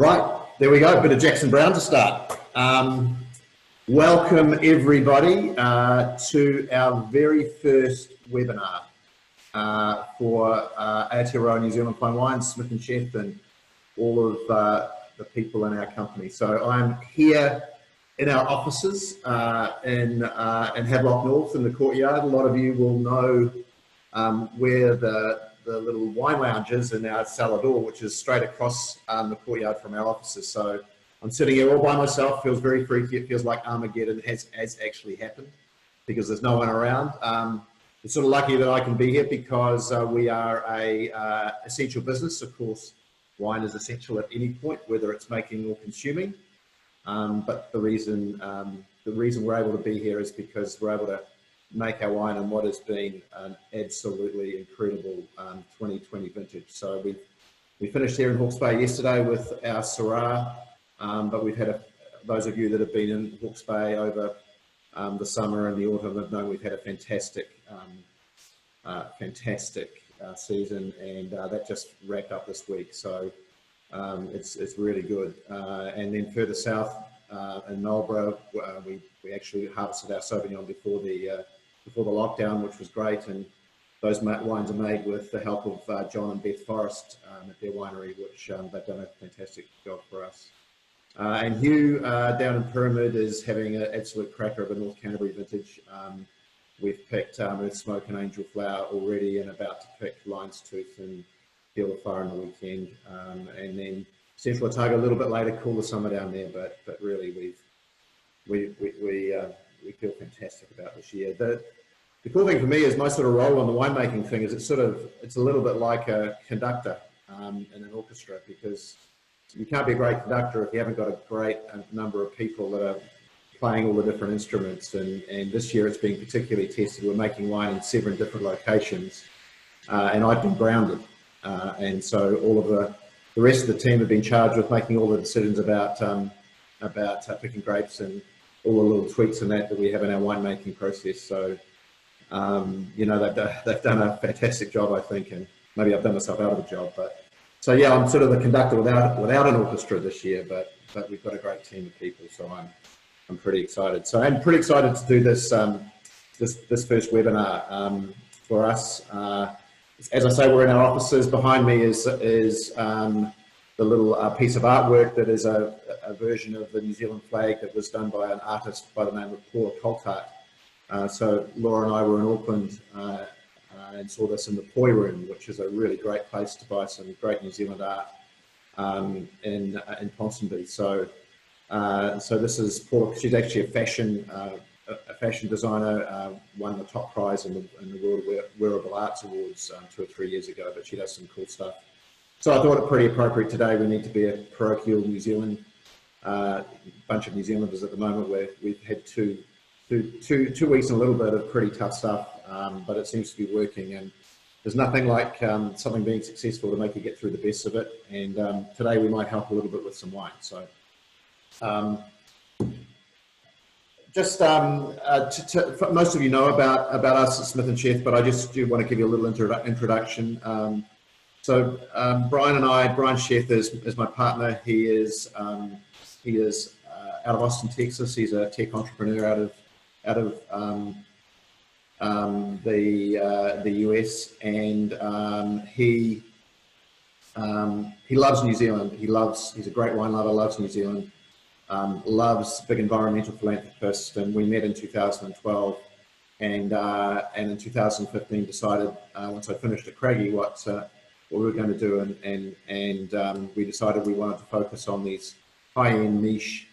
Right, there we go, a bit of Jackson Brown to start. Welcome everybody to our very first webinar for Aotearoa New Zealand Fine Wines, Smith & Sheth, and all of the people in our company. So I'm here in our offices in Havelock North in the courtyard. A lot of you will know where the little wine lounge is in our cellar door, which is straight across the courtyard from our offices. So I'm sitting here all by myself. Feels very freaky. It feels like Armageddon has actually happened because there's no one around. It's sort of lucky that I can be here because we are a essential business. Of course, wine is essential at any point, whether it's making or consuming. But the reason we're able to be here is because we're able to make our wine in what has been an absolutely incredible 2020 vintage. So we finished here in Hawke's Bay yesterday with our Syrah, but we've had those of you that have been in Hawke's Bay over the summer and the autumn have known we've had a fantastic season, and that just wrapped up this week. So it's really good. And then further south in Marlborough, we actually harvested our Sauvignon before the lockdown, which was great, and those wines are made with the help of John and Beth Forrest at their winery, which they've done a fantastic job for us. And Hugh down in Pyramid is having an absolute cracker of a North Canterbury vintage. We've picked Earth Smoke and Angel Flower already, and about to pick Lion's Tooth and Field of Fire on the weekend. And then Central Otago a little bit later, cooler summer down there, but really we feel fantastic about this year. The cool thing for me is my sort of role on the winemaking thing is it's a little bit like a conductor in an orchestra, because you can't be a great conductor if you haven't got a great number of people that are playing all the different instruments. And this year it's been particularly tested. We're making wine in 7 different locations, and I've been grounded. And so all of the rest of the team have been charged with making all the decisions about picking grapes and all the little tweaks and that we have in our winemaking process. So, you know, they've done a fantastic job, I think, and maybe I've done myself out of a job. But so yeah, I'm sort of the conductor without an orchestra this year, but we've got a great team of people, so I'm pretty excited. So I'm pretty excited to do this this first webinar for us. As I say, we're in our offices. Behind me is the little piece of artwork that is a version of the New Zealand flag that was done by an artist by the name of Paula Coltart. So Laura and I were in Auckland and saw this in the Poi Room, which is a really great place to buy some great New Zealand art in Ponsonby. So this is Paula. She's actually a fashion designer, won the top prize in the World Wearable Arts Awards 2 or 3 years ago, but she does some cool stuff. So I thought it pretty appropriate today. We need to be a parochial New Zealand bunch of New Zealanders at the moment, where we've had two weeks and a little bit of pretty tough stuff, but it seems to be working, and there's nothing like something being successful to make you get through the best of it. And today we might help a little bit with some wine. So most of you know about us at Smith & Sheth, but I just do want to give you a little introduction. So Brian Sheth is my partner. He is out of Austin, Texas. He's a tech entrepreneur out of the US, and he loves New Zealand. He's a great wine lover, loves New Zealand, loves big environmental philanthropist, and we met in 2012, and in 2015 decided, once I finished at Craigie, what we were going to do, and we decided we wanted to focus on these high-end niche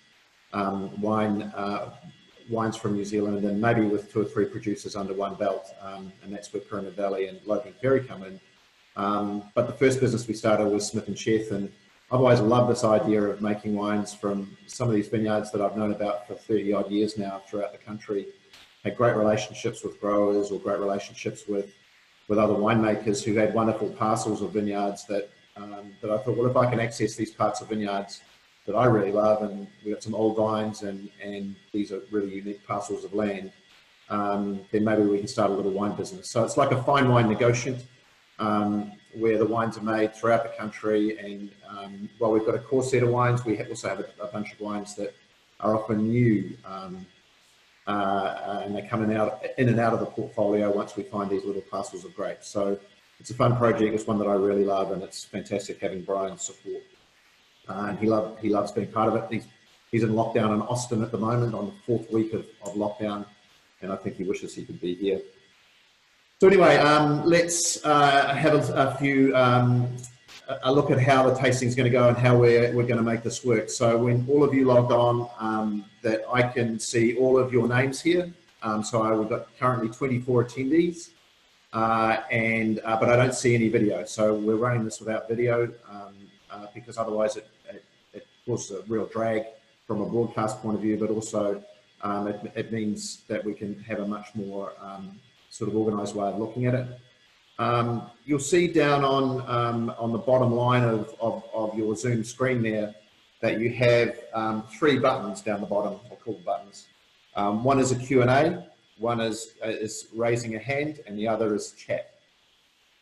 wines from New Zealand, and maybe with 2 or 3 producers under one belt, and that's where Pyramid Valley and Logan Ferry come in. But the first business we started was Smith & Sheth, and I've always loved this idea of making wines from some of these vineyards that I've known about for 30 odd years now throughout the country. Had great relationships with growers, or great relationships with other winemakers who had wonderful parcels of vineyards that I thought, well, if I can access these parts of vineyards that I really love, and we've got some old vines and these are really unique parcels of land, then maybe we can start a little wine business. So it's like a fine wine negotiant. where the wines are made throughout the country. And while we've got a core set of wines, we also have a bunch of wines that are often new, and they're coming in and out of the portfolio once we find these little parcels of grapes. So it's a fun project. It's one that I really love, and it's fantastic having Brian's support. And he loves being part of it. He's in lockdown in Austin at the moment, on the 4th week of lockdown, and I think he wishes he could be here. So anyway, let's have a look at how the tasting is going to go and how we're going to make this work. So when all of you logged on, that I can see all of your names here. So we've got currently 24 attendees, but I don't see any video. So we're running this without video because otherwise it causes a real drag from a broadcast point of view, but also it means that we can have a much more sort of organised way of looking at it. You'll see down on the bottom line of your Zoom screen there that you have 3 buttons down the bottom, or called buttons. One is a Q&A, one is raising a hand, and the other is chat.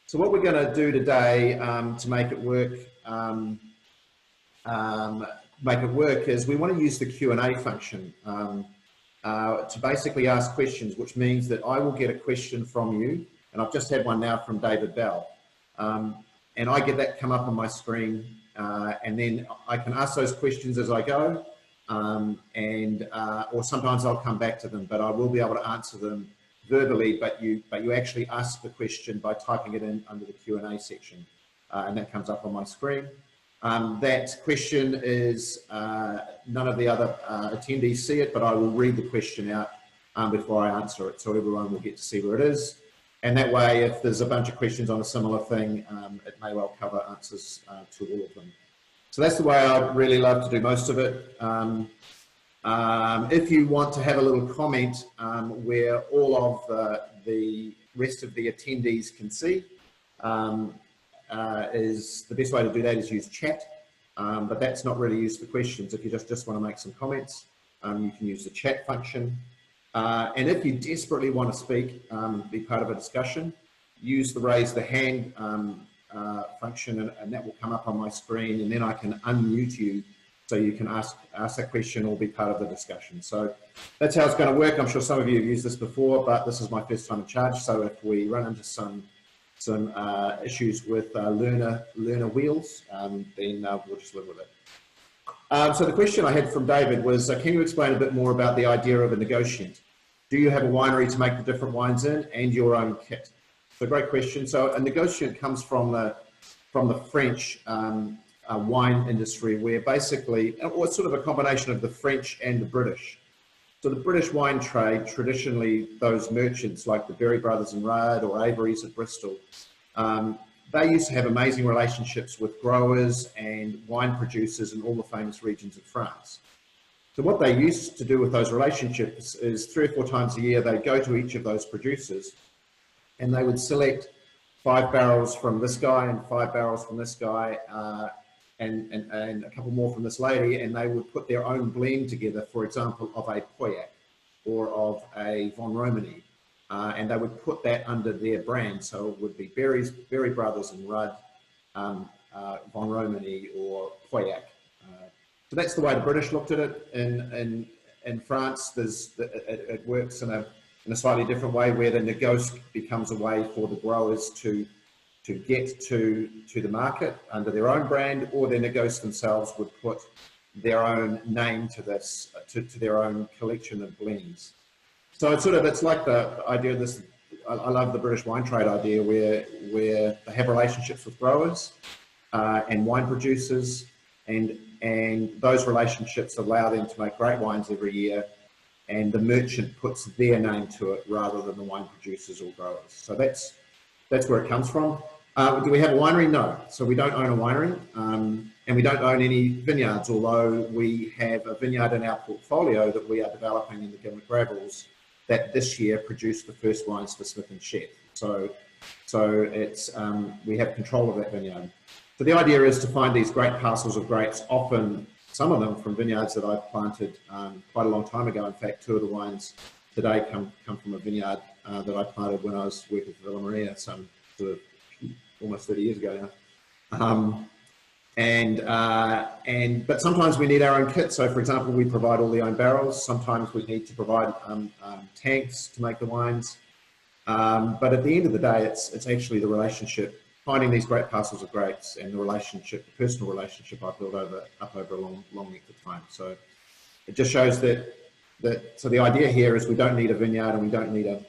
So what we're going to do today to make it work is we want to use the Q&A function to basically ask questions, which means that I will get a question from you, and I've just had one now from David Bell, and I get that come up on my screen, and then I can ask those questions as I go, or sometimes I'll come back to them, but I will be able to answer them verbally, but you actually ask the question by typing it in under the Q&A section, and that comes up on my screen. That question is, none of the other attendees see it, but I will read the question out before I answer it, so everyone will get to see where it is. And that way, if there's a bunch of questions on a similar thing, it may well cover answers to all of them. So that's the way I really love to do most of it. If you want to have a little comment where all of the rest of the attendees can see, is the best way to do that is use chat, but that's not really used for questions. If you just want to make some comments, you can use the chat function. And if you desperately want to speak, be part of a discussion, use the raise the hand function, and that will come up on my screen, and then I can unmute you so you can ask that question or be part of the discussion. So that's how it's going to work. I'm sure some of you have used this before, but this is my first time in charge. So if we run into some issues with learner wheels, then we'll just live with it. So the question I had from David was, can you explain a bit more about the idea of a negociant? Do you have a winery to make the different wines in and your own kit? So great question. So a negociant comes from the French wine industry, where basically, or it's sort of a combination of the French and the British. So the British wine trade, traditionally those merchants like the Berry Brothers in Rudd or Avery's at Bristol, they used to have amazing relationships with growers and wine producers in all the famous regions of France. So what they used to do with those relationships is 3 or 4 times a year, they'd go to each of those producers and they would select 5 barrels from this guy and 5 barrels from this guy, and a couple more from this lady, and they would put their own blend together, for example, of a Pauillac or of a Von Romani, and they would put that under their brand. So it would be Berry Brothers and Rudd, Von Romani or Pauillac. So that's the way the British looked at it. In France, it works in a slightly different way, where the négoce becomes a way for the growers to get to the market under their own brand, or their négoce themselves would put their own name to this, to their own collection of blends. So it's like the idea of this. I love the British wine trade idea, where they have relationships with growers and wine producers, and those relationships allow them to make great wines every year, and the merchant puts their name to it rather than the wine producers or growers. So that's where it comes from. Do we have a winery? No. So we don't own a winery, and we don't own any vineyards, although we have a vineyard in our portfolio that we are developing in the Gimlet Gravels that this year produced the first wines for Smith & Sheth. So it's, we have control of that vineyard. So the idea is to find these great parcels of grapes, often some of them from vineyards that I've planted quite a long time ago. In fact, 2 of the wines today come from a vineyard that I planted when I was working for Villa Maria some sort of almost 30 years ago now. But sometimes we need our own kit. So for example, we provide all the own barrels. Sometimes we need to provide tanks to make the wines. But at the end of the day, it's actually the relationship, finding these great parcels of grapes and the relationship, the personal relationship I've built up over a long length of time. So it just shows that so the idea here is we don't need a vineyard, and we don't need a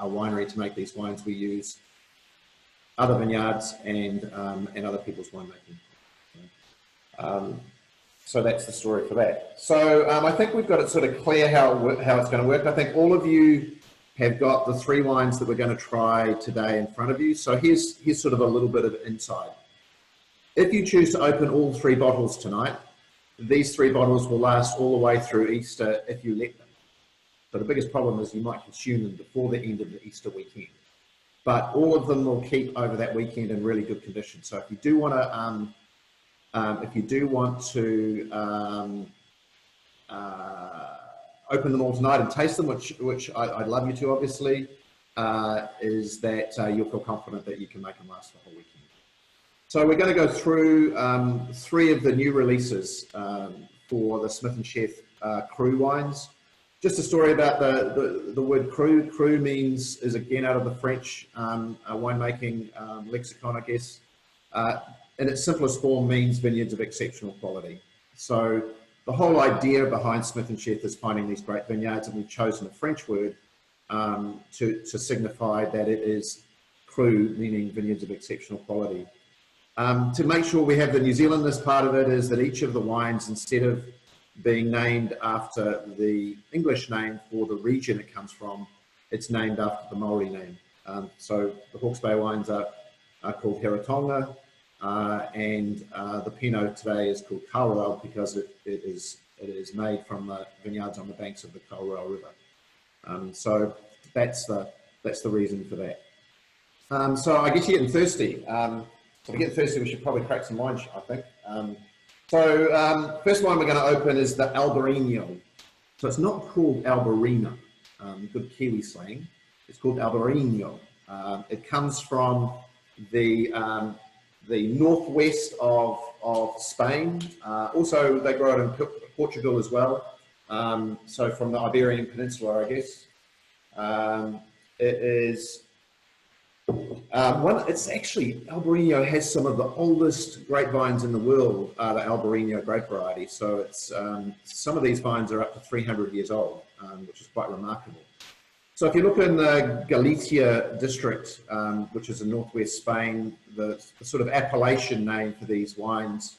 winery to make these wines. We use other vineyards and other people's winemaking. So that's the story for that. So I think we've got it sort of clear how it's going to work. I think all of you have got the 3 wines that we're going to try today in front of you. So here's sort of a little bit of insight. If you choose to open all 3 bottles tonight, these 3 bottles will last all the way through Easter if you let them. So the biggest problem is you might consume them before the end of the Easter weekend. But all of them will keep over that weekend in really good condition. So if you do want to, open them all tonight and taste them, which I'd love you to, obviously, is that you'll feel confident that you can make them last the whole weekend. So we're going to go through 3 of the new releases for the Smith & Sheth CRU wines. Just a story about the word CRU. CRU is again out of the French winemaking lexicon, I guess. In its simplest form means vineyards of exceptional quality. So the whole idea behind Smith & Sheth is finding these great vineyards, and we've chosen a French word to signify that it is CRU, meaning vineyards of exceptional quality. To make sure we have the New Zealandness part of it is that each of the wines, instead of being named after the English name for the region it comes from, it's named after the Maori name. So the Hawke's Bay wines are called Heretaunga, and the Pinot today is called Kawarau because it is made from the vineyards on the banks of the Kawarau River. So that's the reason for that. So I guess you're getting thirsty. So to get thirsty, we should probably crack some wine, I think. First one we're going to open is the Albarino. So it's not called Alberene, good Kiwi slang. It's called Albarino. It comes from the northwest of Spain. Also, they grow it in Portugal as well. So from the Iberian Peninsula, I guess. It is it's actually, Albarino has some of the oldest grapevines in the world, the Albarino grape variety. So it's some of these vines are up to 300 years old, which is quite remarkable. So if you look in the Galicia district, which is in northwest Spain, the sort of appellation name for these wines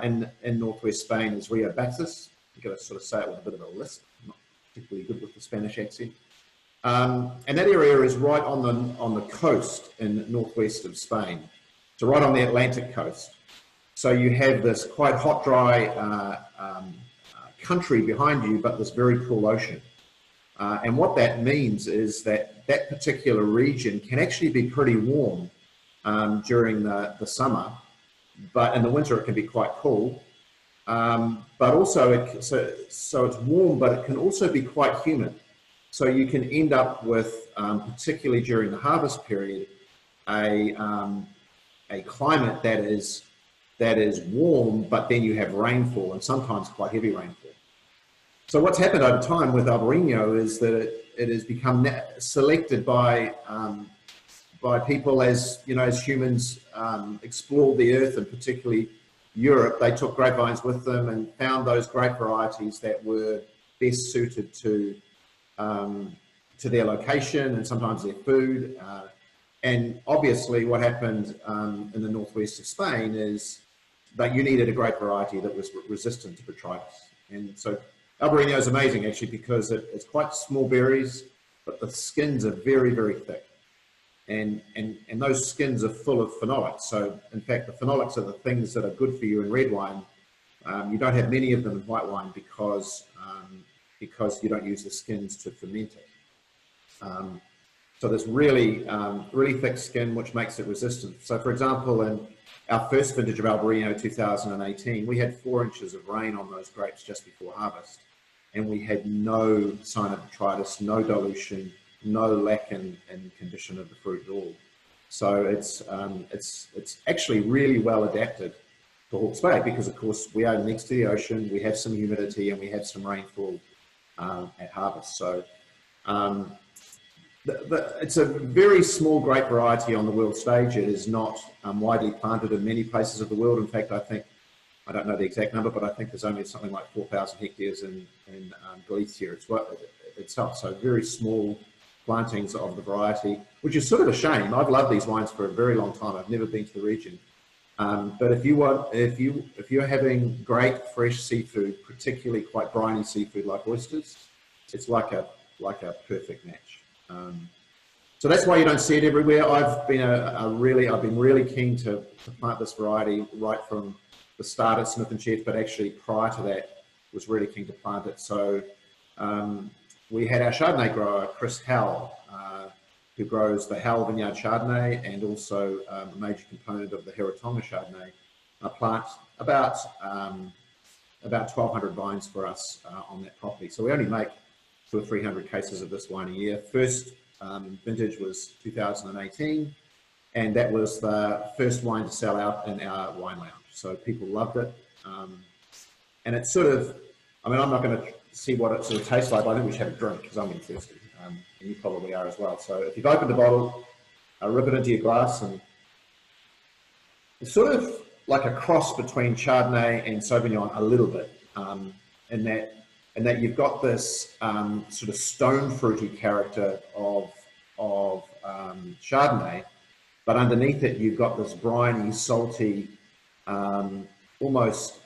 in northwest Spain is Rio Baixas. You've got to sort of say it with a bit of a lisp. I'm not particularly good with the Spanish accent. And that area is right on the coast in northwest of Spain, so right on the Atlantic coast. So you have this quite hot, dry country behind you, but this very cool ocean. And what that means is that that particular region can actually be pretty warm during the summer, but in the winter it can be quite cool. But also, so it's warm, but it can also be quite humid. So you can end up with, particularly during the harvest period, a climate that is warm, but then you have rainfall, and sometimes quite heavy rainfall. So what's happened over time with Albarino is that it has become selected by people as humans explored the earth, and particularly Europe. They took grapevines with them and found those grape varieties that were best suited to their location and sometimes their food. And obviously what happened in the northwest of Spain is that you needed a grape variety that was resistant to botrytis. And so Albarino is amazing actually because it's quite small berries, but the skins are very, very thick. And those skins are full of phenolics. So in fact, the phenolics are the things that are good for you in red wine. You don't have many of them in white wine because you don't use the skins to ferment it. So this really thick skin, which makes it resistant. So for example, in our first vintage of Albarino 2018, we had 4 inches of rain on those grapes just before harvest. And we had no sign of botrytis, no dilution, no lack in condition of the fruit at all. So it's actually really well adapted to Hawke's Bay because, of course, we are next to the ocean, we have some humidity, and we have some rainfall at harvest. So it's a very small grape variety on the world stage. It is not widely planted in many places of the world. In fact, I don't know the exact number, but I think there's only something like 4,000 hectares in Galicia itself. So very small plantings of the variety, which is sort of a shame. I've loved these wines for a very long time. I've never been to the region. But if you're having great fresh seafood, particularly quite briny seafood like oysters, it's like a perfect match. So that's why you don't see it everywhere. I've been really keen to plant this variety right from the start at Smith & Sheth, but actually prior to that was really keen to plant it. So we had our Chardonnay grower, Chris Howell, who grows the Howell Vineyard Chardonnay and also a major component of the Heretaunga Chardonnay, plant about 1,200 vines for us on that property. So we only make 200 or 300 cases of this wine a year. First vintage was 2018, and that was the first wine to sell out in our wine lounge. So people loved it. And it's sort of, I mean, I'm not going to see what it sort of tastes like, but I think we should have a drink because I'm getting thirsty. And you probably are as well. So if you've opened the bottle, rip it into your glass, and it's sort of like a cross between Chardonnay and Sauvignon a little bit, in that you've got this sort of stone fruity character of Chardonnay, but underneath it you've got this briny, salty, almost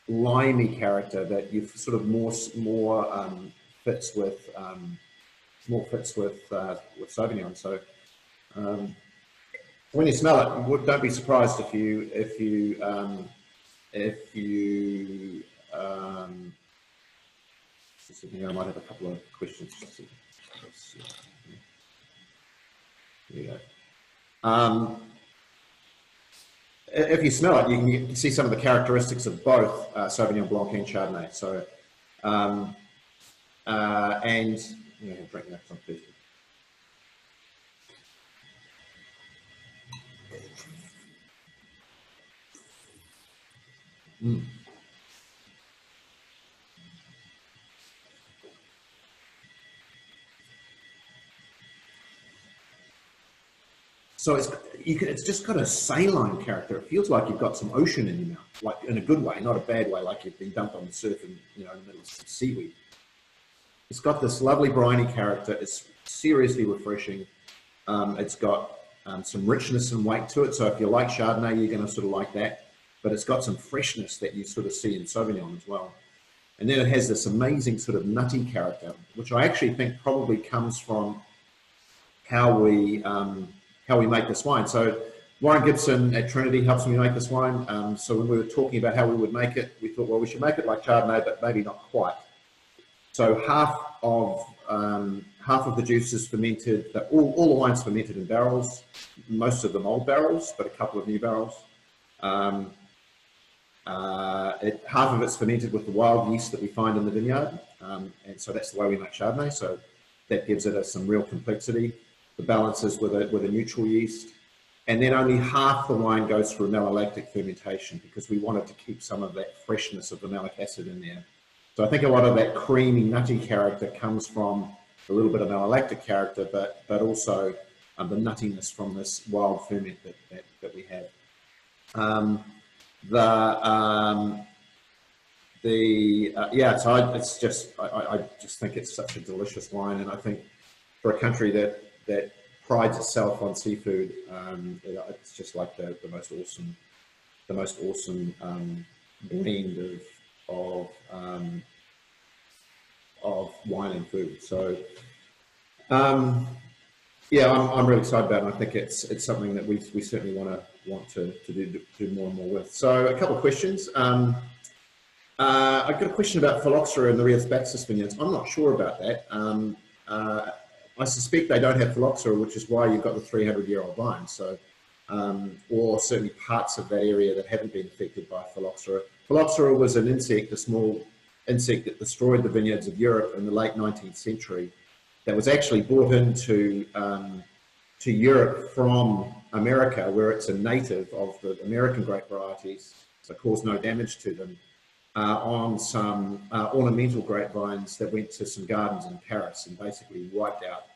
limey character that you've sort of more fits with Sauvignon. So when you smell it, don't be surprised if you I might have a couple of questions. There you go. If you smell it, you can see some of the characteristics of both Sauvignon Blanc and Chardonnay. So, and drink that from thirsty. So it's just got a saline character. It feels like you've got some ocean in your mouth, like in a good way, not a bad way, like you've been dumped on the surf and in the middle of some seaweed. It's got this lovely briny character. It's seriously refreshing. It's got some richness and weight to it. So if you like Chardonnay, you're going to sort of like that. But it's got some freshness that you sort of see in Sauvignon as well. And then it has this amazing sort of nutty character, which I actually think probably comes from how we make this wine. So Warren Gibson at Trinity helps me make this wine. So when we were talking about how we would make it, we thought, well, we should make it like Chardonnay, but maybe not quite. So half of the juice is fermented. All the wine's fermented in barrels, most of them old barrels, but a couple of new barrels. Half of it's fermented with the wild yeast that we find in the vineyard, and so that's the way we make Chardonnay. So that gives it some real complexity. The balance is with a neutral yeast, and then only half the wine goes through malolactic fermentation because we wanted to keep some of that freshness of the malic acid in there. So I think a lot of that creamy, nutty character comes from a little bit of malolactic character, but also the nuttiness from this wild ferment that we have. So I just think it's such a delicious wine, and I think for a country that prides itself on seafood, it's just like the most awesome blend of wine and food. So I'm really excited about it, and I think it's something that we certainly want to do more and more with. So a couple of questions. I've got a question about phylloxera in the Rio-Baxis vineyards. I'm not sure about that. I suspect they don't have phylloxera, which is why you've got the 300-year-old vines. So, or certainly parts of that area that haven't been affected by phylloxera. Phylloxera was an insect, a small insect that destroyed the vineyards of Europe in the late 19th century. that was actually brought into to Europe from America, where it's a native of the American grape varieties, so caused no damage to them, on some ornamental grapevines that went to some gardens in Paris and basically wiped out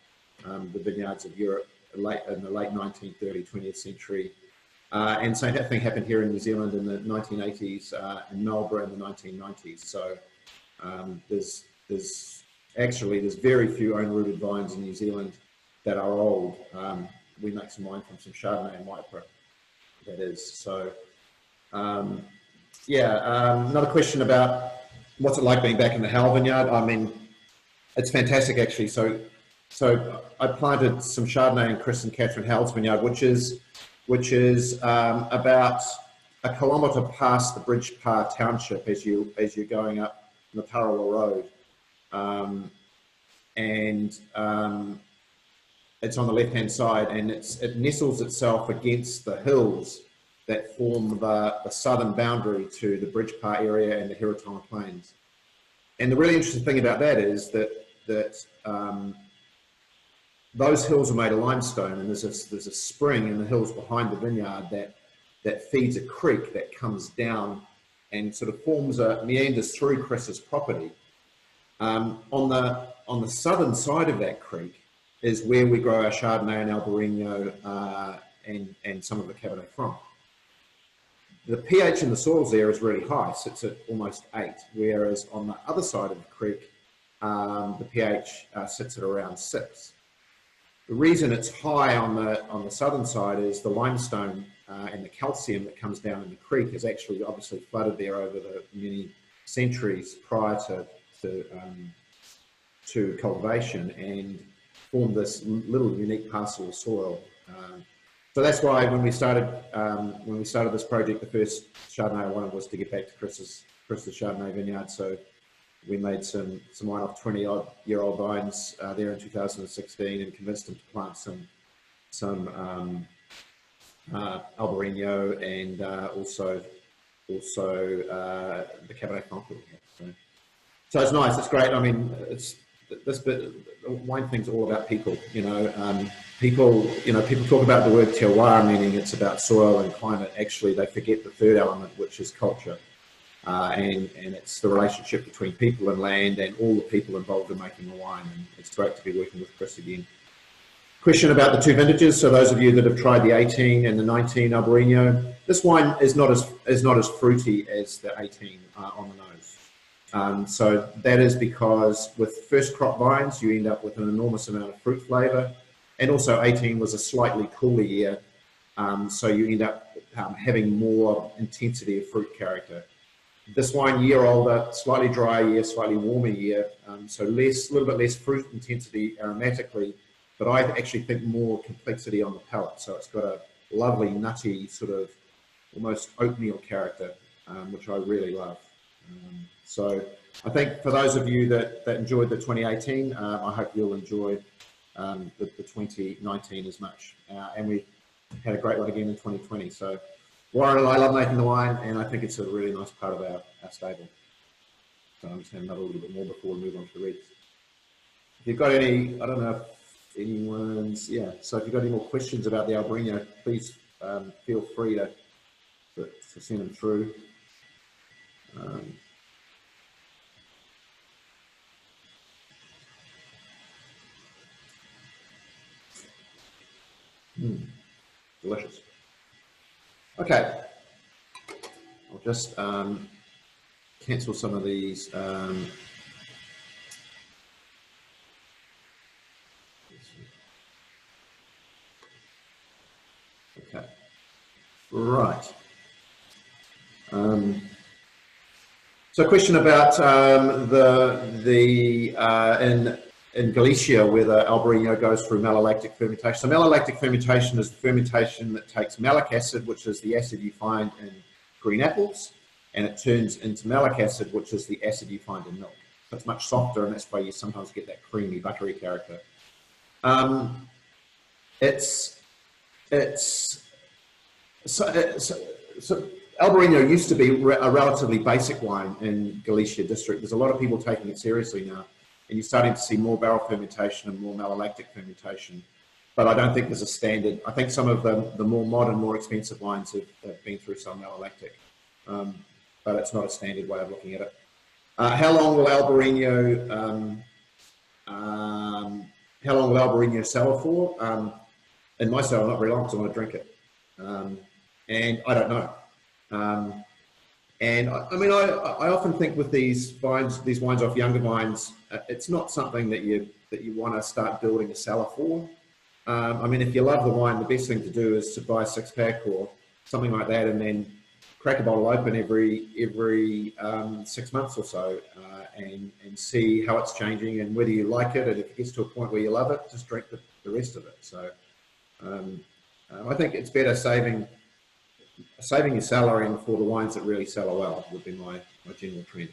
the vineyards of Europe in the late 1930s, 20th century. And same thing happened here in New Zealand in the 1980s, in Melbourne in the 1990s. So there's very few own-rooted vines in New Zealand that are old. We make some wine from some Chardonnay and Whitebread, that is. So another question about what's it like being back in the Howell vineyard. I mean, it's fantastic actually. So I planted some Chardonnay in Chris and Catherine Howell's vineyard, which is about a kilometre past the Bridgepa township as you're going up the Tarawa Road, it's on the left-hand side, and it nestles itself against the hills that form the southern boundary to the Bridgepa area and the Heretaunga Plains. And the really interesting thing about that is that those hills are made of limestone, and there's a spring in the hills behind the vineyard that feeds a creek that comes down and sort of meanders through Chris's property. On the southern side of that creek is where we grow our Chardonnay and Albarino and some of the Cabernet Franc. The pH in the soils there is really high, sits at almost 8, whereas on the other side of the creek, the pH sits at around 6. The reason it's high on the southern side is the limestone and the calcium that comes down in the creek is actually obviously flooded there over the many centuries prior to cultivation and formed this little unique parcel of soil. So that's why when we started this project, the first Chardonnay I wanted was to get back to Chris's Chardonnay vineyard. So we made some wine off 20-odd-year-old vines there in 2016 and convinced him to plant some Alberene and also the Cabernet Franc. So it's nice. It's great. I mean, the wine thing's all about people. People talk about the word terroir, meaning it's about soil and climate. Actually, they forget the third element, which is culture. And it's the relationship between people and land and all the people involved in making the wine. And it's great to be working with Chris again. Question about the two vintages. So those of you that have tried the 18 and the 19 Albarino, this wine is not as fruity as the 18 on the nose. So that is because with first crop vines, you end up with an enormous amount of fruit flavour. And also 18 was a slightly cooler year. So you end up having more intensity of fruit character. This wine, year older, slightly drier year, slightly warmer year, so a little bit less fruit intensity aromatically, but I actually think more complexity on the palate. So it's got a lovely, nutty, sort of almost oatmeal character, which I really love. So I think for those of you that enjoyed the 2018, I hope you'll enjoy the 2019 as much. And we had a great one again in 2020. So Warren and I love making the wine, and I think it's a really nice part of our stable. So I'm just going to have a little bit more before we move on to the reds. If you've got any, I don't know if anyone's, so if you've got any more questions about the Albarino, please feel free to send them through. Delicious. Okay, I'll just cancel some of these. Okay, right. So a question about in Galicia, where the Albarino goes through malolactic fermentation. So malolactic fermentation is the fermentation that takes malic acid, which is the acid you find in green apples, and it turns into malic acid, which is the acid you find in milk. So it's much softer, and that's why you sometimes get that creamy, buttery character. So Albarino used to be a relatively basic wine in Galicia district. There's a lot of people taking it seriously now. and you're starting to see more barrel fermentation and more malolactic fermentation. But I don't think there's a standard. I think some of the more modern, more expensive wines have been through some malolactic, but it's not a standard way of looking at it. How long will Albarino cellar for? In my cellar, not very long, because I want to drink it, and I don't know. And I mean, I often think with these wines off younger vines, it's not something that you want to start building a cellar for. I mean, if you love the wine, the best thing to do is to buy a 6-pack or something like that, and then crack a bottle open every 6 months or so, and see how it's changing and whether you like it. And if it gets to a point where you love it, just drink the rest of it. So I think it's better saving your cellaring for the wines that really cellar well, would be my general trend.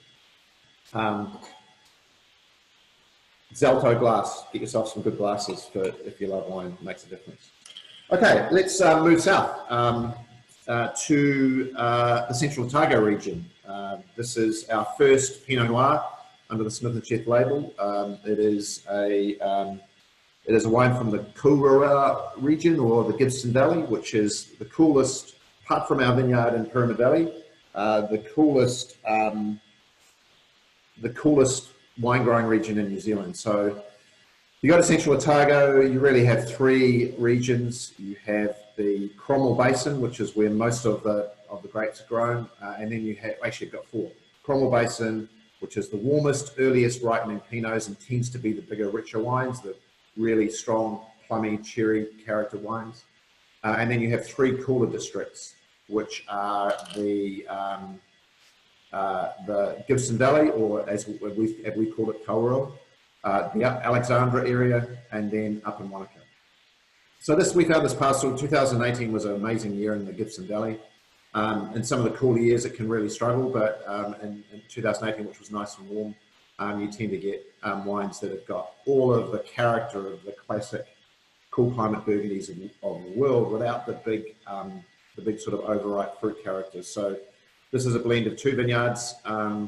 Zalto glass. Get yourself some good glasses for if you love wine. It makes a difference. Okay, let's move south to the Central Otago region. This is our first Pinot Noir under the Smith & Sheth label. It is a wine from the Kawarau region, or the Gibson Valley, which is the coolest, apart from our vineyard in Pyramid Valley, the coolest wine growing region in New Zealand. So you go to Central Otago, you really have 3 regions. You have the Cromwell Basin, which is where most of the grapes are grown, and then you have, actually you've got 4. Cromwell Basin, which is the warmest, earliest ripening Pinots and tends to be the bigger, richer wines, the really strong, plummy, cherry character wines. And then you have 3 cooler districts, which are the Gibson Valley, or as we call it, Kawarau, the Alexandra area, and then up in Wanaka. So we found this parcel. 2018 was an amazing year in the Gibson Valley. In some of the cooler years, it can really struggle, but in 2018, which was nice and warm, you tend to get wines that have got all of the character of the classic cool climate Burgundies of the world without the big sort of overripe fruit characters. So this is a blend of 2 vineyards in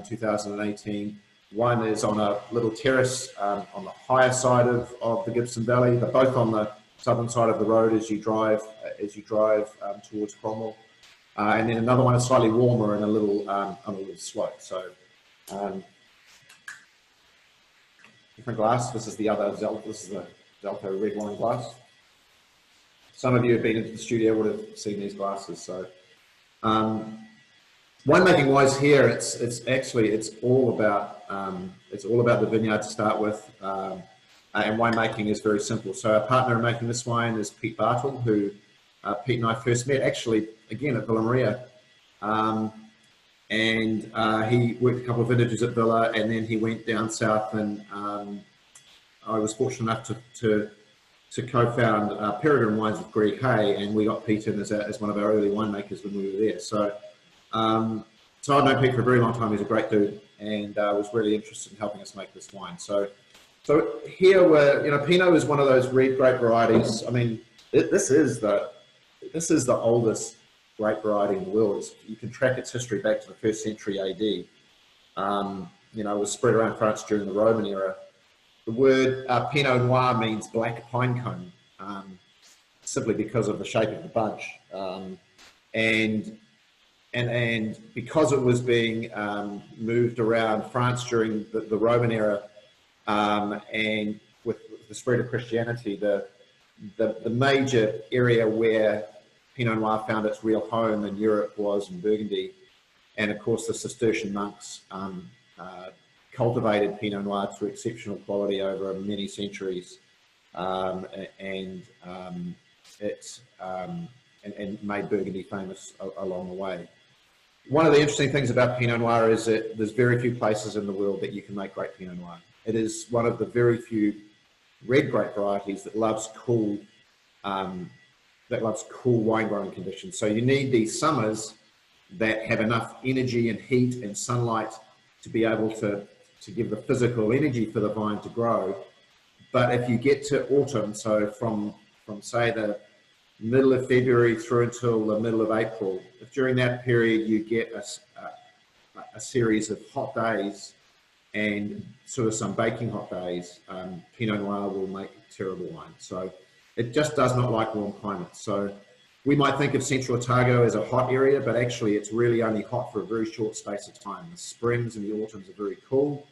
2018. One is on a little terrace on the higher side of the Gibson Valley. They're both on the southern side of the road as you drive towards Cromwell. And then another one is slightly warmer and on a little slope. So different glass. This is the other Zalto. This is the Zalto red wine glass. Some of you have been into the studio would have seen these glasses. So winemaking wise here, it's all about the vineyard to start with, and winemaking is very simple. So our partner in making this wine is Pete Bartle, who Pete and I first met actually again at Villa Maria, and he worked a couple of vintages at Villa, and then he went down south, and I was fortunate enough to co-found Peregrine Wines with Greg Hay, and we got Pete in as one of our early winemakers when we were there. So I've known Pete for a very long time. He's a great dude, and was really interested in helping us make this wine. So here Pinot is one of those red grape varieties. I mean, this is the oldest grape variety in the world. You can track its history back to the 1st century AD. It was spread around France during the Roman era. The word Pinot Noir means black pine cone, simply because of the shape of the bunch. And because it was being moved around France during the Roman era, and with the spread of Christianity, the major area where Pinot Noir found its real home in Europe was in Burgundy. And of course, the Cistercian monks cultivated Pinot Noir to exceptional quality over many centuries, and made Burgundy famous along the way. One of the interesting things about Pinot Noir is that there's very few places in the world that you can make great Pinot Noir. It is one of the very few red grape varieties that loves cool wine growing conditions. So you need these summers that have enough energy and heat and sunlight to be able to give the physical energy for the vine to grow. But if you get to autumn, so from say the middle of February through until the middle of April, if during that period you get a series of hot days, and sort of some baking hot days, Pinot Noir will make terrible wine. So it just does not like warm climates. So we might think of Central Otago as a hot area, but actually it's really only hot for a very short space of time. The springs and the autumns are very cool,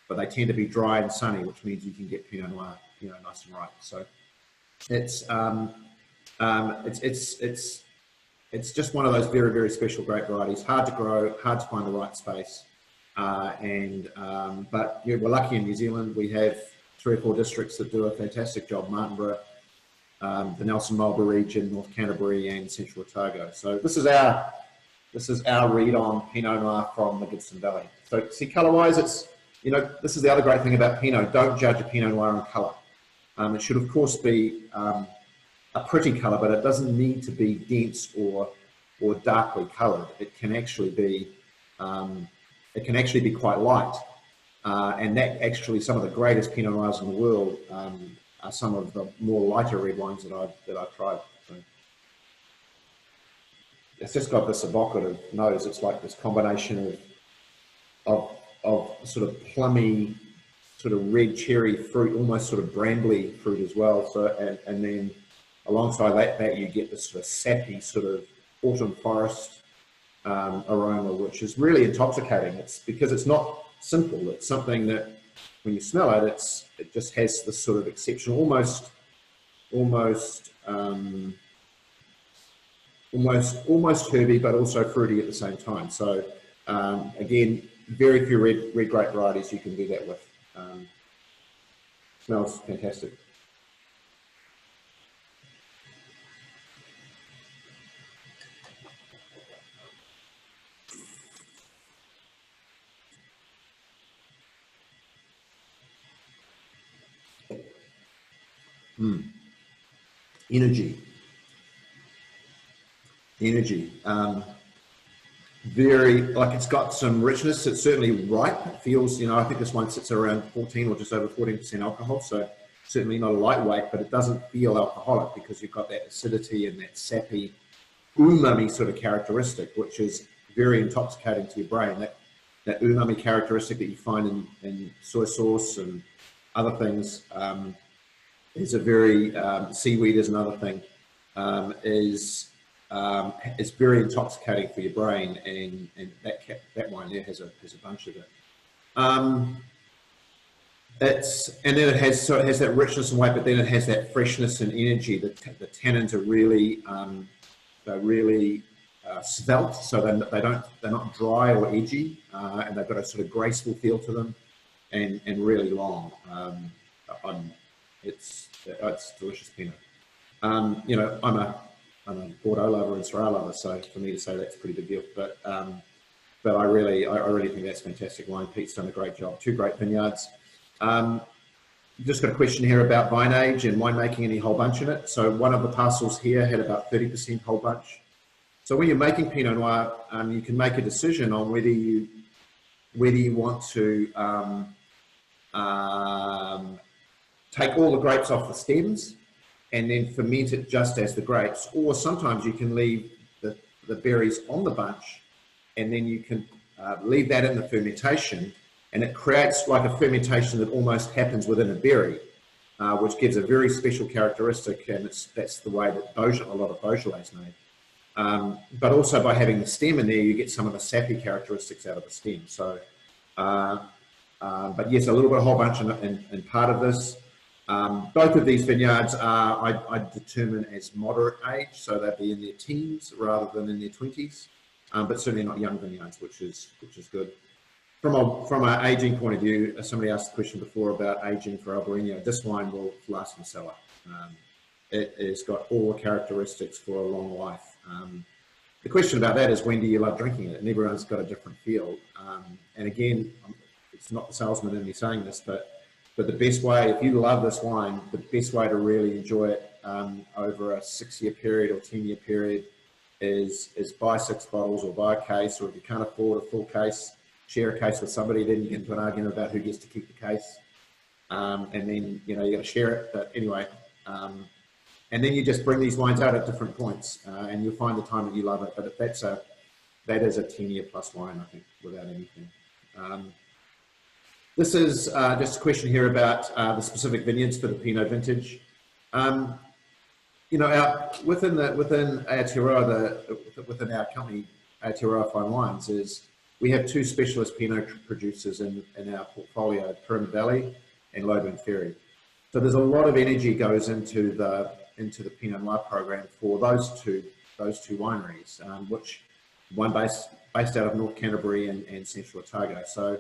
but they tend to be dry and sunny, which means you can get Pinot Noir, nice and ripe. So it's just one of those very, very special grape varieties. Hard to grow, hard to find the right space, but we're lucky in New Zealand. We have 3 or 4 districts that do a fantastic job: Martinborough, the Nelson Marlborough region, North Canterbury, and Central Otago. So this is our read on Pinot Noir from the Gibson Valley. So see, colour-wise, it's this is the other great thing about Pinot. Don't judge a Pinot Noir on colour. It should of course be a pretty colour, but it doesn't need to be dense or darkly coloured. It can actually be quite light, and that actually some of the greatest Pinot Noirs in the world are some of the more lighter red wines that I've tried. So it's just got this evocative nose. It's like this combination of sort of plummy, sort of red cherry fruit, almost sort of brambly fruit as well. So and then alongside that you get this sort of sappy sort of autumn forest aroma, which is really intoxicating. It's because it's not simple. It's something that when you smell it, it just has this sort of exceptional, almost herby, but also fruity at the same time. So again, very few red grape varieties you can do that with. Smells fantastic. Energy. Very, like, it's got some richness. It's certainly ripe. It feels, I think this one sits around 14 or just over 14% alcohol. So certainly not a lightweight, but it doesn't feel alcoholic because you've got that acidity and that sappy umami sort of characteristic, which is very intoxicating to your brain. That umami characteristic that you find in soy sauce and other things is a very, seaweed is another thing, it's very intoxicating for your brain, and that wine there has a bunch of it. And then it has that richness and weight, but then it has that freshness and energy. The tannins are really svelte, so they're not dry or edgy, and they've got a sort of graceful feel to them, and really long. It's delicious Pinot. I'm a Bordeaux lover and Syrah lover, so for me to say that's a pretty big deal. But I really think that's fantastic wine. Pete's done a great job. 2 great vineyards. Just got a question here about vine age and winemaking any whole bunch in it. So one of the parcels here had about 30% whole bunch. So when you're making Pinot Noir, you can make a decision on whether you want to take all the grapes off the stems and then ferment it just as the grapes, or sometimes you can leave the berries on the bunch and then you can leave that in the fermentation, and it creates like a fermentation that almost happens within a berry, which gives a very special characteristic, and that's the way that a lot of Beaujolais is made. But also by having the stem in there, you get some of the sappy characteristics out of the stem. So, but yes, a little bit of whole bunch in part of this. Both of these vineyards are, I determine, as moderate age, so they'll be in their teens rather than in their 20s, but certainly not young vineyards, which is good. From an aging point of view, somebody asked the question before about aging for Albarino. This wine will last in the cellar. It has got all the characteristics for a long life. The question about that is, when do you love drinking it? And everyone's got a different feel. And again, it's not the salesman in me saying this, but the best way, if you love this wine, the best way to really enjoy it over a 6-year period or 10-year period is buy 6 bottles or buy a case, or if you can't afford a full case, share a case with somebody. Then you get into an argument about who gets to keep the case, and then you got to share it. But anyway, and then you just bring these wines out at different points, and you'll find the time that you love it. But that is a 10-year plus wine, I think, without anything. This is just a question here about the specific vineyards for the Pinot vintage. You know, within Aotearoa, within our company, Aotearoa Fine Wines, is we have two specialist Pinot producers in our portfolio, Pirima Valley and Loburn Ferry. So there's a lot of energy goes into the Pinot Noir program for those two wineries, which one based out of North Canterbury and Central Otago. So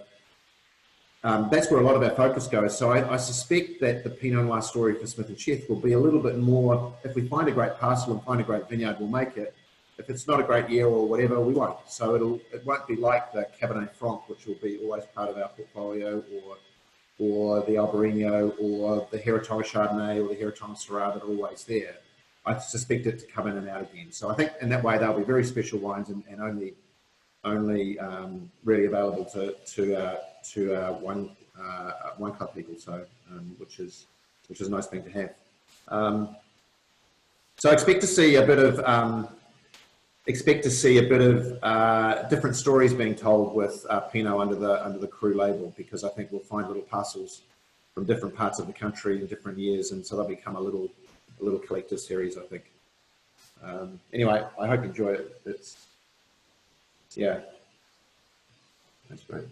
that's where a lot of our focus goes. So I suspect that the Pinot Noir story for Smith & Sheth will be a little bit more, if we find a great parcel and find a great vineyard, we'll make it. If it's not a great year or whatever, we won't. So it won't be like the Cabernet Franc, which will be always part of our portfolio, or the Albarino, or the Heretaunga Chardonnay, or the Heretaunga Syrah that are always there. I suspect it to come in and out again. So I think in that way they'll be very special wines and only really available to wine club people. So which is a nice thing to have. So expect to see a bit of different stories being told with Pinot under the CRU label, because I think we'll find little parcels from different parts of the country in different years, and so they'll become a little collector series, I think. Anyway, I hope you enjoy it. Yeah, that's great.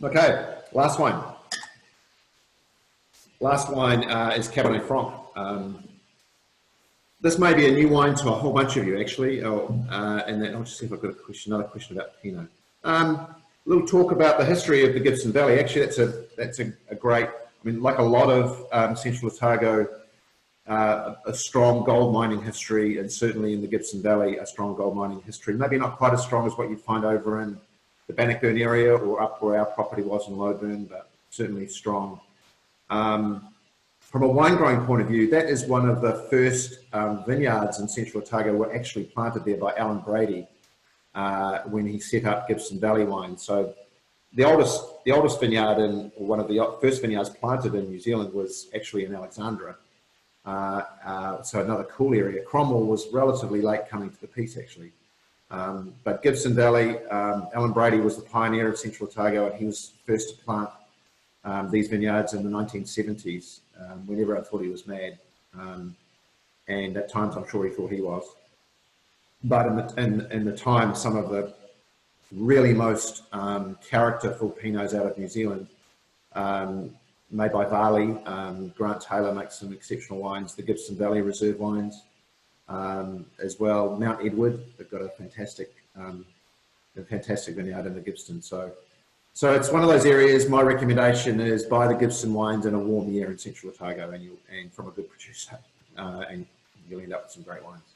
Okay, last wine. Last wine is Cabernet Franc. This may be a new wine to a whole bunch of you, actually. And then I'll just see if I've got another question about Pinot. A little talk about the history of the Gibson Valley. Actually, that's a great. I mean, like a lot of Central Otago, a strong gold mining history, and certainly in the Gibson Valley, a strong gold mining history. Maybe not quite as strong as what you'd find over in the Bannockburn area or up where our property was in Loburn, but certainly strong. From a wine growing point of view, that is one of the first vineyards in Central Otago were actually planted there by Alan Brady when he set up Gibson Valley Wine. So the oldest vineyard or one of the first vineyards planted in New Zealand was actually in Alexandra. So another cool area. Cromwell was relatively late coming to the piece, actually. But Gibson Valley, Alan Brady was the pioneer of Central Otago, and he was first to plant these vineyards in the 1970s, when everyone thought he was mad. And at times I'm sure he thought he was. But in the time, some of the really most characterful Pinots out of New Zealand, made by Varley. Grant Taylor makes some exceptional wines. The Gibson Valley Reserve wines as well. Mount Edward, they've got a fantastic vineyard in the Gibson. So it's one of those areas. My recommendation is buy the Gibson wines in a warm year in Central Otago, and from a good producer, and you'll end up with some great wines.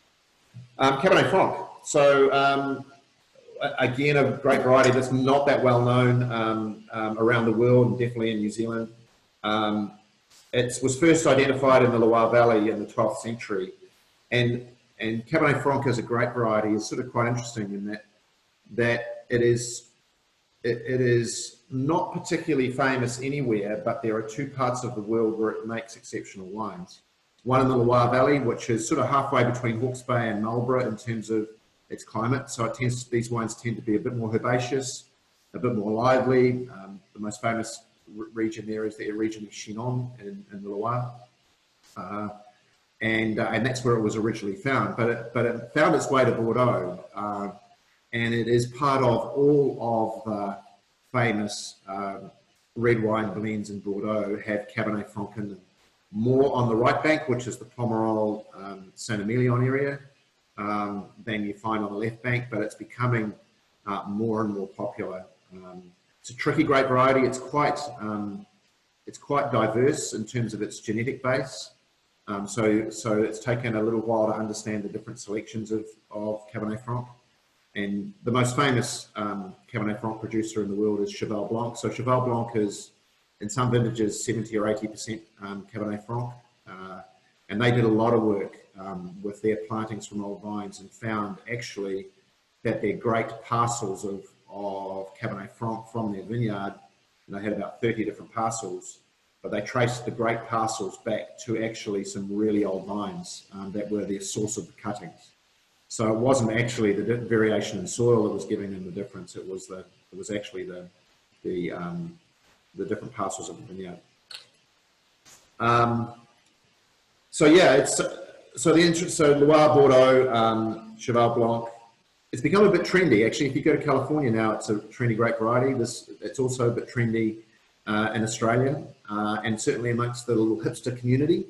Cabernet Franc. So again, a great variety that's not that well known around the world, and definitely in New Zealand. It was first identified in the Loire Valley in the 12th century, and Cabernet Franc is a great variety. It's sort of quite interesting in that it is not particularly famous anywhere, but there are two parts of the world where it makes exceptional wines. One in the Loire Valley, which is sort of halfway between Hawke's Bay and Marlborough in terms of its climate. So these wines tend to be a bit more herbaceous, a bit more lively. The most famous region there is the region of Chinon in the Loire. And that's where it was originally found. But it found its way to Bordeaux. And it is part of all of the famous red wine blends in Bordeaux have Cabernet Franc in them. More on the right bank, which is the Pomerol, Saint-Emilion area, than you find on the left bank, but it's becoming more and more popular. It's a tricky grape variety. It's quite diverse in terms of its genetic base. So it's taken a little while to understand the different selections of Cabernet Franc. And the most famous Cabernet Franc producer in the world is Cheval Blanc. So Cheval Blanc is, in some vintages, 70 or 80% Cabernet Franc. And they did a lot of work with their plantings from old vines and found actually that their great parcels of Cabernet Franc from their vineyard, and they had about 30 different parcels, but they traced the great parcels back to actually some really old vines that were their source of the cuttings. So it wasn't actually the variation in soil that was giving them the difference. It was actually the different parcels of the vineyard. So yeah, so Loire, Bordeaux, Cheval Blanc. It's become a bit trendy, actually. If you go to California now, it's a trendy grape variety. It's also a bit trendy in Australia, and certainly amongst the little hipster community.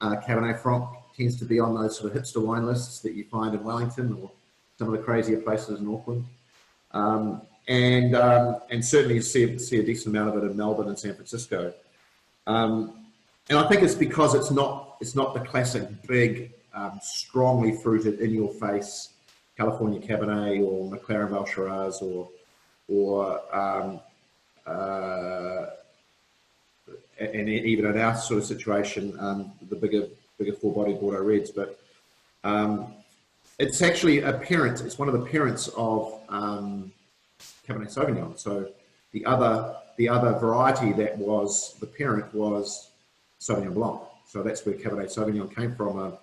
Cabernet Franc tends to be on those sort of hipster wine lists that you find in Wellington or some of the crazier places in Auckland. And certainly you see a decent amount of it in Melbourne and San Francisco. And I think it's because it's not the classic big, strongly fruited, in-your-face California Cabernet or McLaren Val Shiraz and even in our sort of situation, the bigger full-bodied Bordeaux Reds. But it's actually it's one of the parents of Cabernet Sauvignon. So the other variety that was the parent was Sauvignon Blanc. So that's where Cabernet Sauvignon came from, a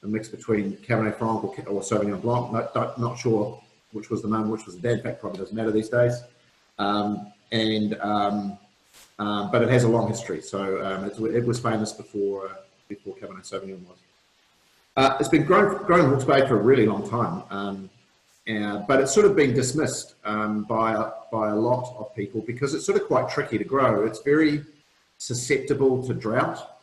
mix between Cabernet Franc or Sauvignon Blanc. Not sure which was the mum, which was the dad. In fact, probably doesn't matter these days. But it has a long history. So it was famous before Cabernet Sauvignon was. It's been grown in Hawke's Bay for a really long time, but it's sort of been dismissed by a lot of people because it's sort of quite tricky to grow. It's very susceptible to drought.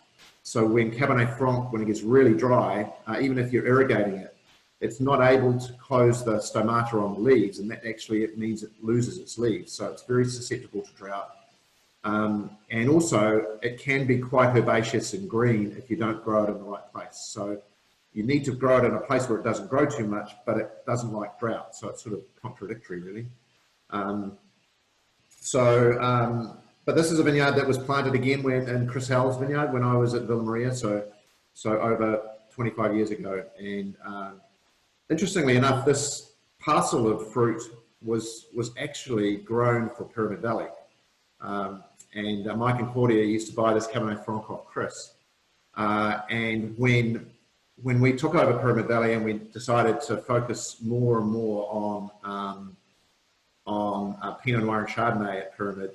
So when Cabernet Franc, when it gets really dry, even if you're irrigating it, it's not able to close the stomata on the leaves, and that actually it means it loses its leaves. So it's very susceptible to drought. And also, it can be quite herbaceous and green if you don't grow it in the right place. So you need to grow it in a place where it doesn't grow too much, but it doesn't like drought. So it's sort of contradictory, really. But this is a vineyard that was planted again in Chris Howell's vineyard when I was at Villa Maria, so over 25 years ago. And interestingly enough, this parcel of fruit was actually grown for Pyramid Valley. And Mike and Claudia used to buy this Cabernet Franc off Chris. And when we took over Pyramid Valley and we decided to focus more and more on Pinot Noir and Chardonnay at Pyramid,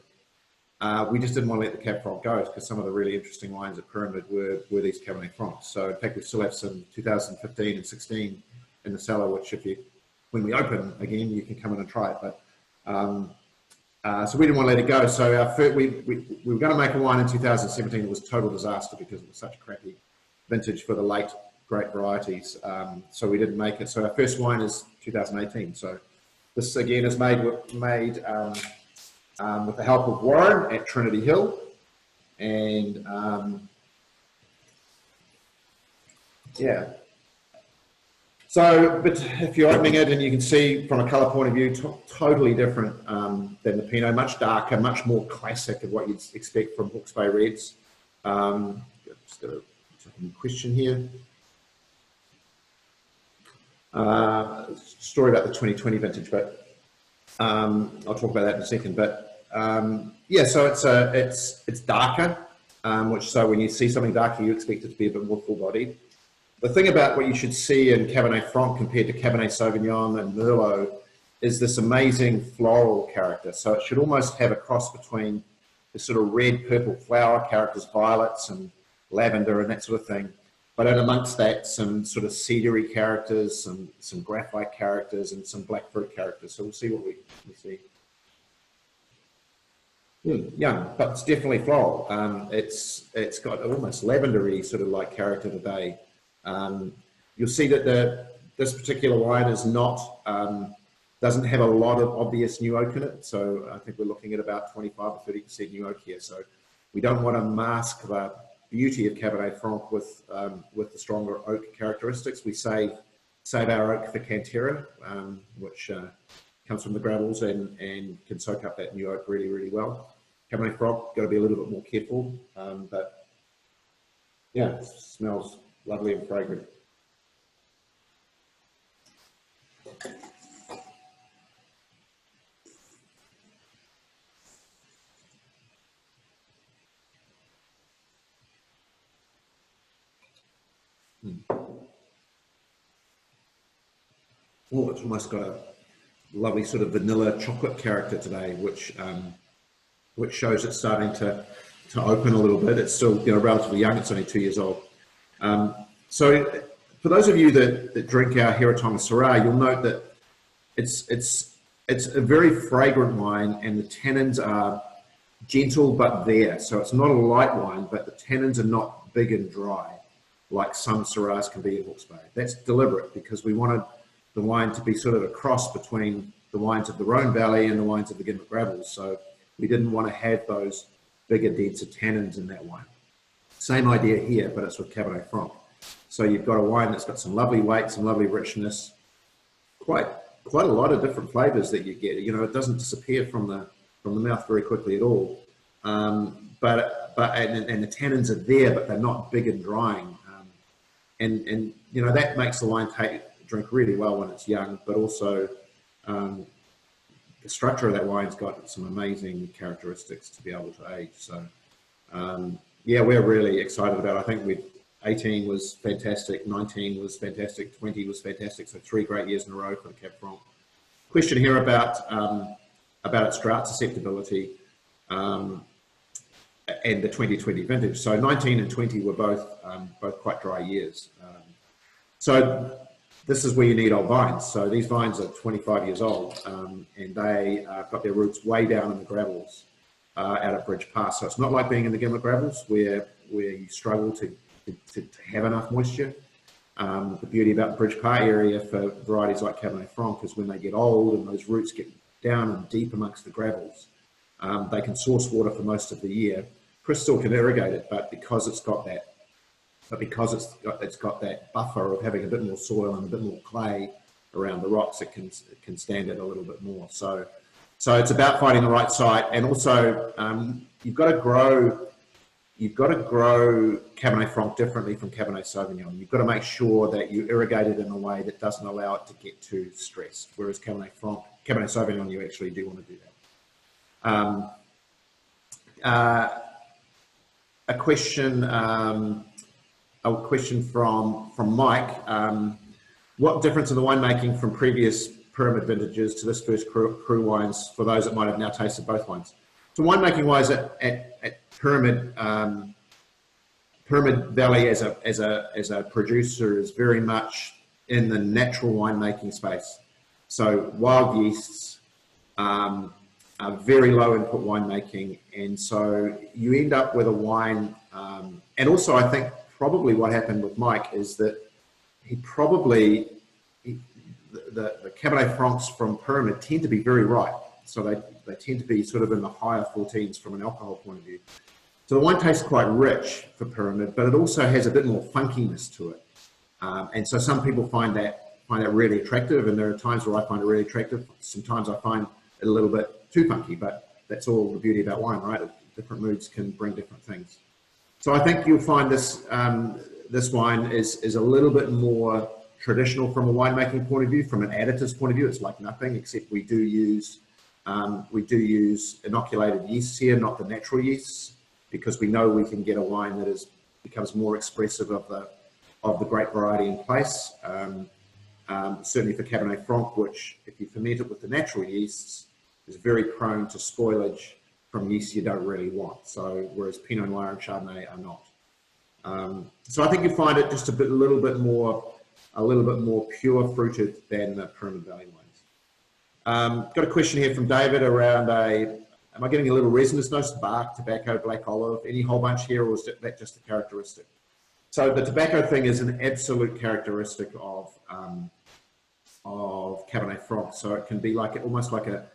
we just didn't want to let the Cab Franc go because some of the really interesting wines at Pyramid were these Cabernet Francs. So in fact, we still have some 2015 and 16 in the cellar, which when we open again, you can come in and try it. But so we didn't want to let it go. So we were going to make a wine in 2017. It was a total disaster because it was such a crappy vintage for the late grape varieties. So we didn't make it. So our first wine is 2018. So this again is made with the help of Warren at Trinity Hill. And yeah. So, but if you're opening it and you can see from a colour point of view, totally different than the Pinot, much darker, much more classic of what you'd expect from Hawke's Bay Reds. Just got a question here. Story about the 2020 vintage, but I'll talk about that in a second. But yeah, so it's darker, so when you see something darker, you expect it to be a bit more full-bodied. The thing about what you should see in Cabernet Franc compared to Cabernet Sauvignon and Merlot is this amazing floral character. So it should almost have a cross between the sort of red, purple flower characters, violets and lavender and that sort of thing. But in amongst that, some sort of cedary characters, some graphite characters, and some black fruit characters. So we'll see what we see. Young, but it's definitely floral. It's got almost lavendery sort of like character today. You'll see that this particular wine is not doesn't have a lot of obvious new oak in it. So I think we're looking at about 25 or 30% new oak here. So we don't want to mask the beauty of Cabernet Franc with the stronger oak characteristics. We save our oak for Cantera, which comes from the gravels and can soak up that new oak really, really well. Cabernet Franc, got to be a little bit more careful, but yeah, it smells lovely and fragrant. oh, it's almost got a lovely sort of vanilla chocolate character today, which shows it's starting to open a little bit. It's still, you know, relatively young. It's only 2 years old. So for those of you that drink our Heretaunga Syrah, you'll note that it's a very fragrant wine, and the tannins are gentle but there. So it's not a light wine, but the tannins are not big and dry like some Syrahs can be in Hawke's Bay. That's deliberate because we wanted the wine to be sort of a cross between the wines of the Rhone Valley and the wines of the Gimlet Gravels. So we didn't want to have those bigger, denser tannins in that wine. Same idea here, but it's with Cabernet Franc. So you've got a wine that's got some lovely weight, some lovely richness, quite a lot of different flavors that you get. You know, it doesn't disappear from the mouth very quickly at all. And the tannins are there, but they're not big and drying. And you know, that makes the wine drink really well when it's young, but also the structure of that wine's got some amazing characteristics to be able to age. So yeah, we're really excited about it. I think 18 was fantastic, 19 was fantastic, 20 was fantastic. So 3 great years in a row for the Cab Franc. Question here about its drought susceptibility and the 2020 vintage. So 19 and 20 were both quite dry years. So this is where you need old vines. So these vines are 25 years old, and they got their roots way down in the gravels out at Bridge Pass. So it's not like being in the Gimlet Gravels where you struggle to have enough moisture. The beauty about the Bridge Pass area for varieties like Cabernet Franc is when they get old and those roots get down and deep amongst the gravels, they can source water for most of the year. Chris still can irrigate it, but because it's got that buffer of having a bit more soil and a bit more clay around the rocks, it can stand it a little bit more. So it's about finding the right site, and also you've got to grow Cabernet Franc differently from Cabernet Sauvignon. You've got to make sure that you irrigate it in a way that doesn't allow it to get too stressed. Whereas Cabernet Sauvignon, you actually do want to do that. A question from Mike. What difference in the winemaking from previous pyramid vintages to this first CRU wines for those that might have now tasted both wines? So winemaking wise at Pyramid Valley as a producer is very much in the natural winemaking space. So wild yeasts, very low input winemaking, and so you end up with a wine. And also, I think probably what happened with Mike is that the Cabernet Francs from Pyramid tend to be very ripe. So they tend to be sort of in the higher 14s from an alcohol point of view. So the wine tastes quite rich for Pyramid, but it also has a bit more funkiness to it. And so some people find that really attractive, and there are times where I find it really attractive. Sometimes I find it a little bit too funky, but that's all the beauty about wine, right? Different moods can bring different things. So I think you'll find this wine is a little bit more traditional from a winemaking point of view. From an additives point of view, it's like nothing, except we do use inoculated yeasts here, not the natural yeasts, because we know we can get a wine that becomes more expressive of the grape variety in place. Certainly for Cabernet Franc, which if you ferment it with the natural yeasts, is very prone to spoilage from yeast you don't really want. So whereas Pinot Noir and Chardonnay are not. So I think you find it just a little bit more pure fruited than the Pyramid Valley wines. Got a question here from David around am I getting a little resinous notes, bark, tobacco, black olive, any whole bunch here, or is that just a characteristic? So the tobacco thing is an absolute characteristic of Cabernet Franc. So it can be almost like a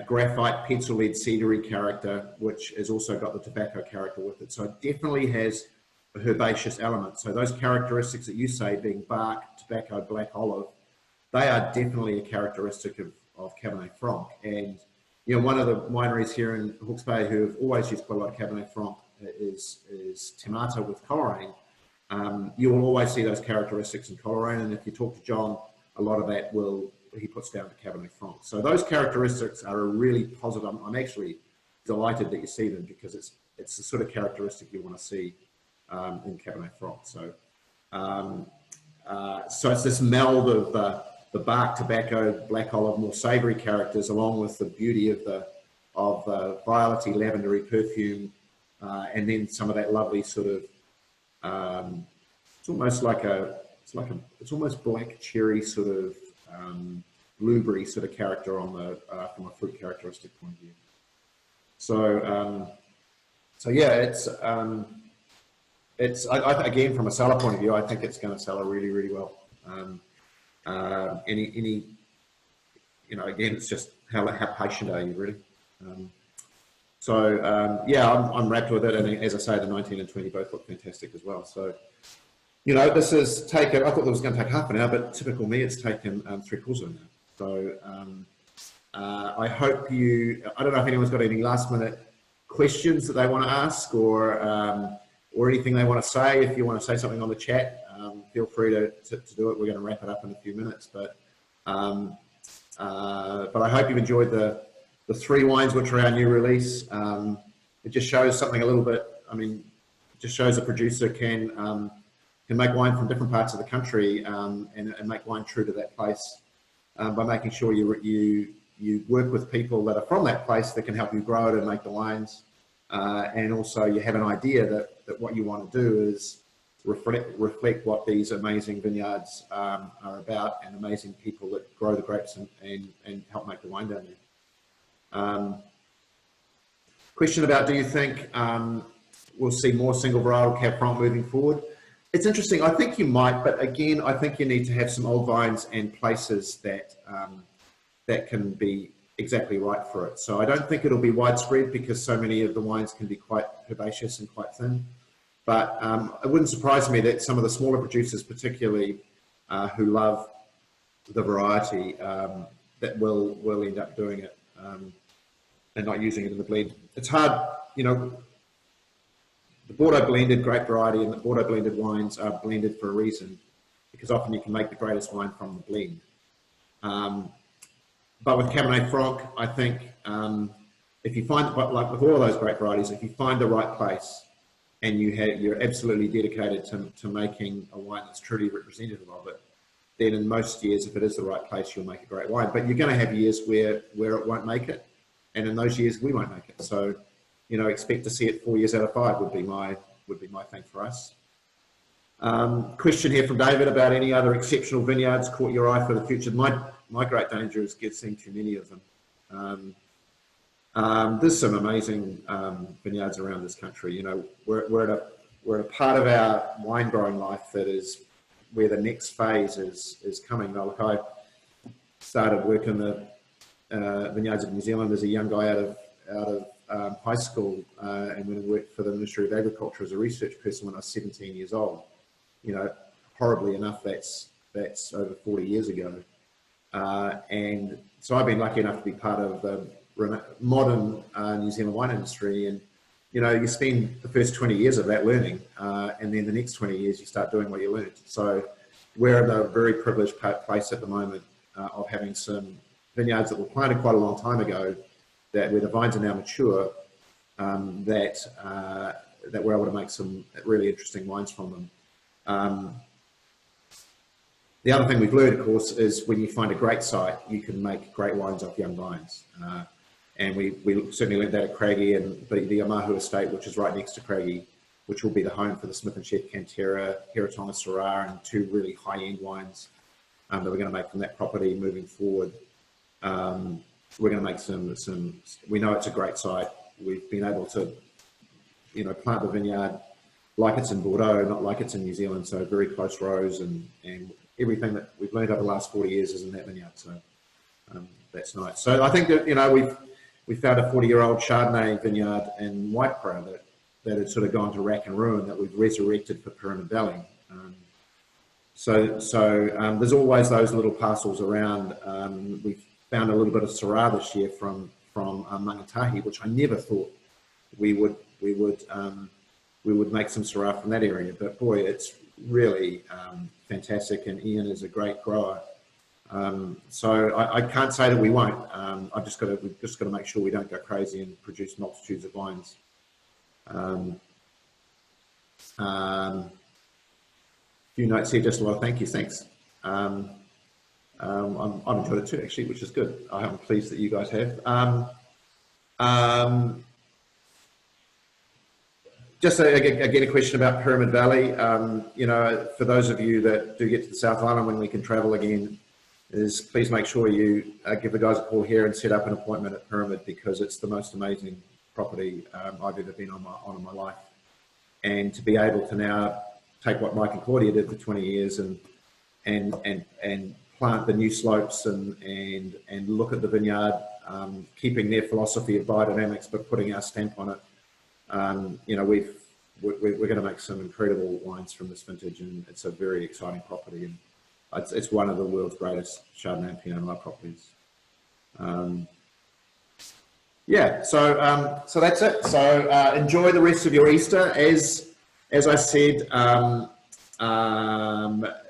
graphite pencil lead cedary character, which has also got the tobacco character with it. So it definitely has a herbaceous element. So those characteristics that you say being bark, tobacco, black olive, they are definitely a characteristic of Cabernet Franc. And you know, one of the wineries here in Hawke's Bay who have always used quite a lot of Cabernet Franc is Temata with Coleraine. You will always see those characteristics in Coleraine, and if you talk to John, a lot of that he puts down to Cabernet Franc. So those characteristics are a really positive. I'm actually delighted that you see them, because it's the sort of characteristic you want to see in Cabernet Franc. So so it's this meld bark tobacco, black olive, more savoury characters, along with the beauty of the violety, lavendery perfume, and then some of that lovely sort of it's almost black cherry sort of blueberry sort of character on the from a fruit characteristic point of view. So yeah, again, from a seller point of view, I think it's going to sell really, really well. Again, it's just how patient are you, really? Yeah, I'm wrapped with it, and as I say, the 19 and 20 both look fantastic as well. So, this has taken, I thought it was going to take half an hour, but typical me, it's taken 3/4 of an hour. So I hope I don't know if anyone's got any last minute questions that they want to ask, or anything they want to say. If you want to say something on the chat, feel free to do it. We're going to wrap it up in a few minutes, but I hope you've enjoyed the 3 wines, which are our new release. It just shows something a little bit, it just shows a producer can make wine from different parts of the country, and make wine true to that place, by making sure you work with people that are from that place that can help you grow it and make the wines. And also you have an idea that what you want to do is reflect what these amazing vineyards are about, and amazing people that grow the grapes and help make the wine down there. Question about, do you think we'll see more single varietal Cab Franc moving forward? It's interesting. I think you might, but again, I think you need to have some old vines and places that can be exactly right for it. So I don't think it'll be widespread, because so many of the wines can be quite herbaceous and quite thin. But it wouldn't surprise me that some of the smaller producers, particularly who love the variety, that will end up doing it and not using it in the blend. It's hard, the Bordeaux blended grape variety and the Bordeaux blended wines are blended for a reason, because often you can make the greatest wine from the blend. But with Cabernet Franc, I think if you find, like with all of those grape varieties, if you find the right place and you're absolutely dedicated to making a wine that's truly representative of it, then in most years, if it is the right place, you'll make a great wine. But you're going to have years where it won't make it, and in those years we won't make it. So, expect to see it 4 years out of 5 would be my thing for us. Question here from David about any other exceptional vineyards caught your eye for the future. My great danger is seeing too many of them. There's some amazing vineyards around this country. We're at a part of our wine growing life that is where the next phase is coming. Like, I started working the vineyards of New Zealand as a young guy out of high school, and went and worked for the Ministry of Agriculture as a research person when I was 17 years old. Horribly enough, that's over 40 years ago. And so I've been lucky enough to be part of the modern New Zealand wine industry, and you spend the first 20 years of that learning, and then the next 20 years you start doing what you learned. So we're in a very privileged place at the moment of having some vineyards that were planted quite a long time ago, where the vines are now mature, that we're able to make some really interesting wines from them. The other thing we've learned, of course, is when you find a great site, you can make great wines off young vines. And we certainly learned that at Craigie, and the Omahu estate, which is right next to Craigie, which will be the home for the Smith & Sheth Cantera, Heretaunga Syrah, and 2 really high-end wines that we're going to make from that property moving forward. We're going to make some, we know it's a great site. We've been able to, plant the vineyard like it's in Bordeaux, not like it's in New Zealand. So very close rows, and everything that we've learned over the last 40 years is in that vineyard. So that's nice. So I think that, we found a 40-year-old Chardonnay vineyard in Waipara that had sort of gone to rack and ruin, that we've resurrected for Pyramid Valley. So there's always those little parcels around. We've found a little bit of Syrah this year from Mangatahi, which I never thought we would make some Syrah from that area. But boy, it's really fantastic, and Ian is a great grower. So I can't say that we won't. We've just got to make sure we don't go crazy and produce multitudes of wines. Few notes here, just a lot of thank yous. Thanks. I've enjoyed it too, actually, which is good. I'm pleased that you guys have. Just again, a question about Pyramid Valley. You know, for those of you that do get to the South Island when we can travel again, is please make sure you give the guys a call here and set up an appointment at Pyramid, because it's the most amazing property I've ever been on in my life. And to be able to now take what Mike and Claudia did for 20 years and plant the new slopes and look at the vineyard, keeping their philosophy of biodynamics but putting our stamp on it. You know, we're going to make some incredible wines from this vintage, and it's a very exciting property, and it's one of the world's greatest Chardonnay and Pinot Noir properties. Yeah, so that's it. So enjoy the rest of your Easter. As I said,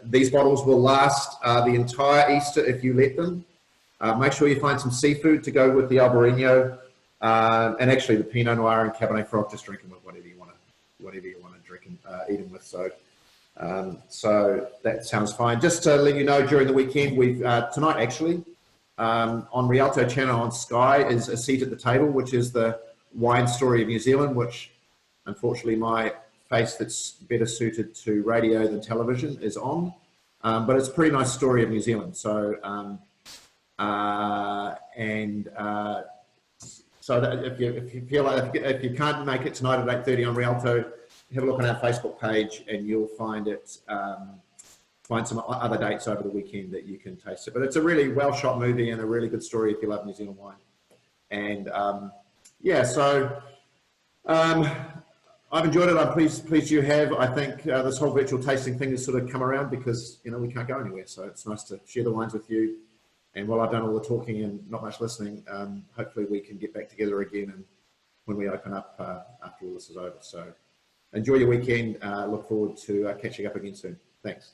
these bottles will last the entire Easter if you let them. Make sure you find some seafood to go with the Albarino. And actually, the Pinot Noir and Cabernet Franc, just drink them with whatever you want to drink and eat them with. So that sounds fine. Just to let you know, during the weekend, we've tonight actually on Rialto Channel on Sky is A Seat at the Table, which is the wine story of New Zealand, which unfortunately my face that's better suited to radio than television is on. But it's a pretty nice story of New Zealand. So so that if you feel like if you can't make it tonight at 8:30 on Rialto, have a look on our Facebook page and you'll find it. Find some other dates over the weekend that you can taste it. But it's a really well shot movie and a really good story if you love New Zealand wine. And yeah, so I've enjoyed it. I'm pleased you have. I think this whole virtual tasting thing has sort of come around because, you know, we can't go anywhere. So it's nice to share the wines with you. And while I've done all the talking and not much listening, hopefully we can get back together again and when we open up after all this is over. So enjoy your weekend. Look forward to catching up again soon. Thanks.